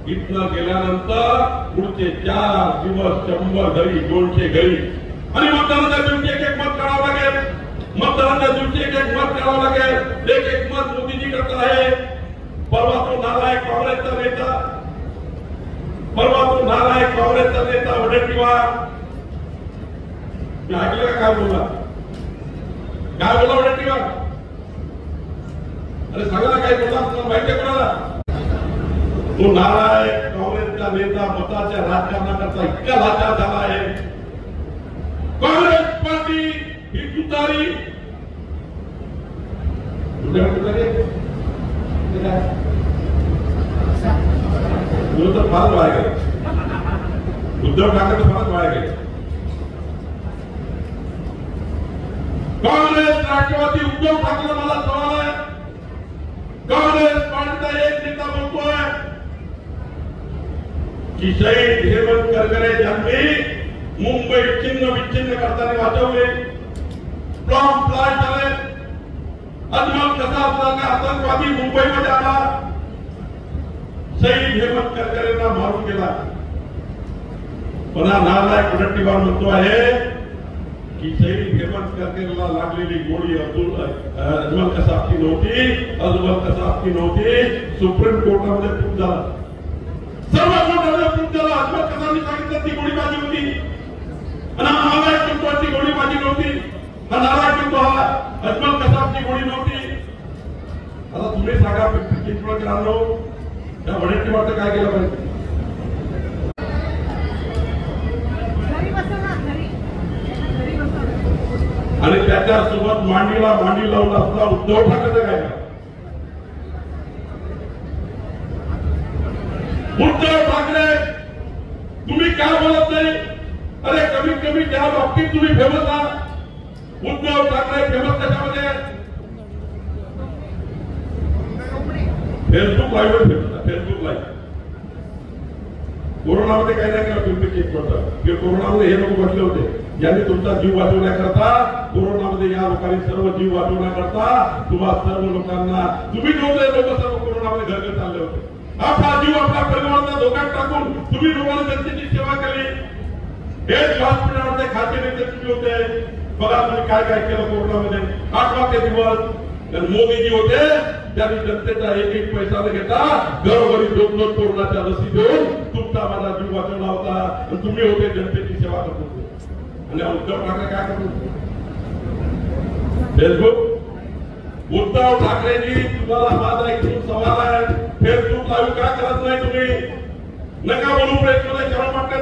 इथनं गेल्यानंतर पुढचे 4 दिवस 100 घरी 200 घरी आणि मतदानाच्या दिवशी एक मत काढावं लागेल. मतदानाच्या दिवशी एक मत काढावं लागेल. एक मत मोदीजी करत आहे. परवा तो नालायक काँग्रेसचा नेता वडेट्टीवार मी ऐकलं काय बोलला वडेट्टीवार. अरे सांगा काय बोलला तुम्हाला माहिती आहे कोणाला? तो नालायक काँग्रेसचा नेता मताच्या राजकारणाकरता इतका लाचार झाला आहे. काँग्रेस पार्टी ही तुतारी तर फारच वाया गेले. उद्धव ठाकरे फारच वाया गेले. काँग्रेस राष्ट्रवादी उद्धव ठाकरे मला सवाल आहे. काँग्रेस पार्टीचा एक नेता बोलतोय की शहीद हेमंत करकरे यांनी मुंबई चिन्ह विच्छिन्न करताना वाचवले. प्लॉम प्लाय झाले. अजमल कसाबसारखा आतंकवादी मुंबईमध्ये आला. शहीद हेमंत करकरेंना मारून गेला. पण हा नालायक वडेट्टीवार म्हणतो आहे की शहीद हेमंत करकरेला लागलेली गोळी अजमल कसाबची नव्हती. सुप्रीम कोर्टामध्ये प्रूफ झाला. सर्व कोर्टामध्ये प्रूफ झाला. अजमल कसाबनी सांगितलं ती गोळीबाजी होती आणि हा नालायक म्हणतो ती गोळीबाजी नव्हती. हा नालायक म्हणतो हा अजमल कसाबची गोळी नव्हती. आता तुम्ही सांगा चिंचवडकरांनो त्या वडेट्टीवारचं काय केलं पाहिजे? आणि त्याच्यासोबत मांडीला मांडी लावून असला उद्धव ठाकरे काय करा? उद्धव ठाकरे तुम्ही काय बोलत नाही? अरे कमीत कमी त्या बाबतीत तुम्ही फेमस आहात. उद्धव ठाकरे फेमस कशामध्ये? Facebook live famous. Facebook live कोरोनामध्ये काय नाही केलं. पिंपरी चिंचवड कोरोनामध्ये हे लोक बसले होते ज्यांनी तुमचा जीव वाचवण्याकरता कोरोनामध्ये या लोकांनी सर्व जीव वाचवण्याकरता तुम्हा सर्व लोकांना तुम्ही नव्हते लोक सर्व कोरोनामध्ये घर चालले होते. आपला जीव आपल्या परिवाराला धोक्यात टाकून तुम्ही लोकांना जनतेची सेवा केली. हेच हॉस्पिटलमध्ये खाते नेते तुम्ही होते. बघा तुम्ही काय काय केलं कोरोनामध्ये. 8 दिवस मोदीजी होते त्यांनी जनतेचा एक पैसा न घेता घरोघरी 2 कोरोनाच्या लसी देऊन तुमचा माझा जीव वाचवला होता. आणि तुम्ही होते जनतेची सेवा करत होते. आणि उद्धव ठाकरे काय करत होते? फेसबुक. उद्धव ठाकरेजी तुम्हाला माझा एक सवाल आहे. फेसबुक लाईव्ह का करत नाही तुम्ही? नका बोलू प्रेसमध्ये. शरम वाटते